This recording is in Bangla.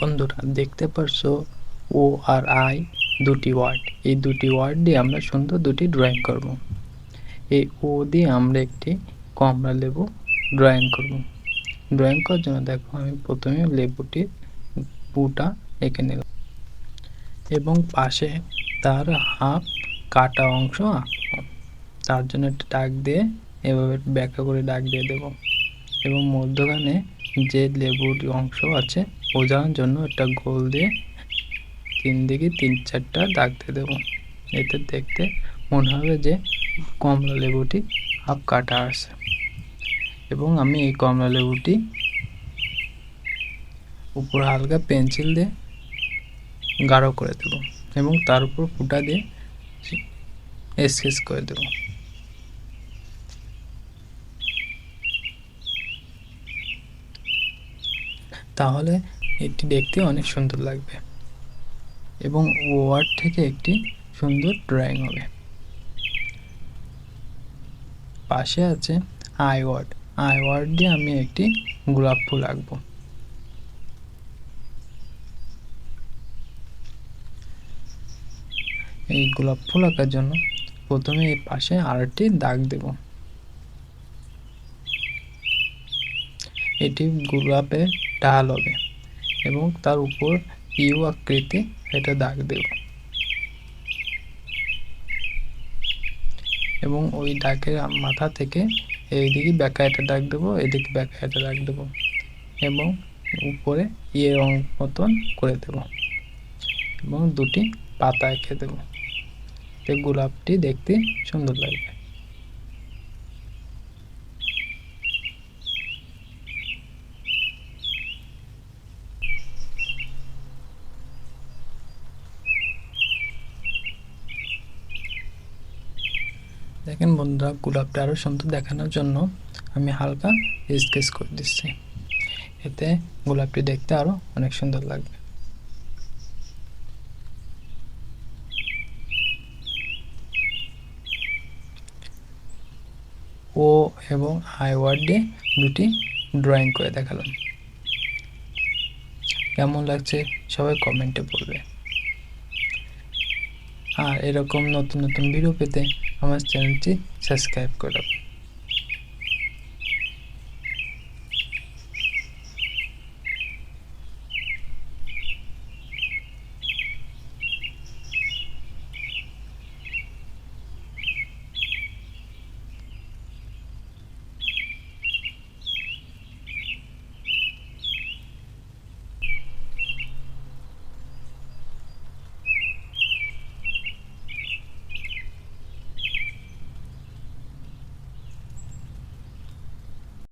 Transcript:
বন্ধুরা দেখতে পারছো ও আর আই দুটি ওয়ার্ড, এই দুটি ওয়ার্ড দিয়ে আমরা সুন্দর দুটি ড্রয়িং করব। এই ও দিয়ে আমরা একটি কমলা লেবু ড্রয়িং করব। ড্রয়িং করার জন্য দেখো আমি প্রথমে লেবুটির পুটা এঁকে নিলাম এবং পাশে তার হাফ কাটা অংশ আঁকবো। তার জন্য একটা দাগ দিয়ে এভাবে ব্যাখ্যা করে দাগ দিয়ে দেব এবং মধ্যখানে যে লেবুর অংশ আছে বোঝানোর জন্য একটা গোল দিয়ে তিন দিকে 3-4টা দাগ দিয়ে দেবো। এতে দেখতে মনে হবে যে কমলা লেবুটি হাফ কাটা আছে। এবং আমি এই কমলা লেবুটি উপর হালকা পেন্সিল দিয়ে গাঢ় করে দেব এবং তার উপর ফুটা দিয়ে স্কেচ করে দেব। তাহলে এটি দেখতে অনেক সুন্দর লাগবে এবং ওয়ার্ড থেকে একটি সুন্দর ড্রয়িং হবে। পাশে আছে আই ওয়ার্ড, আই ওয়ার্ড দিয়ে আমি একটি গোলাপ ফুল আঁকবো। এই গোলাপ ফুল আঁকার জন্য প্রথমে এই পাশে আরেকটি দাগ দেব। এটি গোলাপের ডাল হবে এবং তার উপর ইউ আকৃতি এটা দাগ দেব এবং ওই দাগের মাথা থেকে এইদিকে ব্যাকা একটা দাগ দেবো, এদিকে ব্যাকা একটা দাগ দেবো এবং উপরে ইয়ের মতন করে দেব এবং দুটি পাতা এঁকে দেব। এই গোলাপটি দেখতে সুন্দর লাগবে। দেখেন বন্ধুরা, গোলাপটা আরো সুন্দর দেখানোর জন্য আমি হালকা স্কেচ করে দিচ্ছি, এতে গোলাপটি দেখতে আরো অনেক সুন্দর লাগবে। ও এবং আই ওয়ার্ড দিয়ে দুটি ড্রয়িং করে দেখালাম। কেমন লাগছে সবাই কমেন্টে বলবে। আর এরকম নতুন নতুন ভিডিও পেতে আমার চ্যানেলটি সাবস্ক্রাইব করে রাখুন।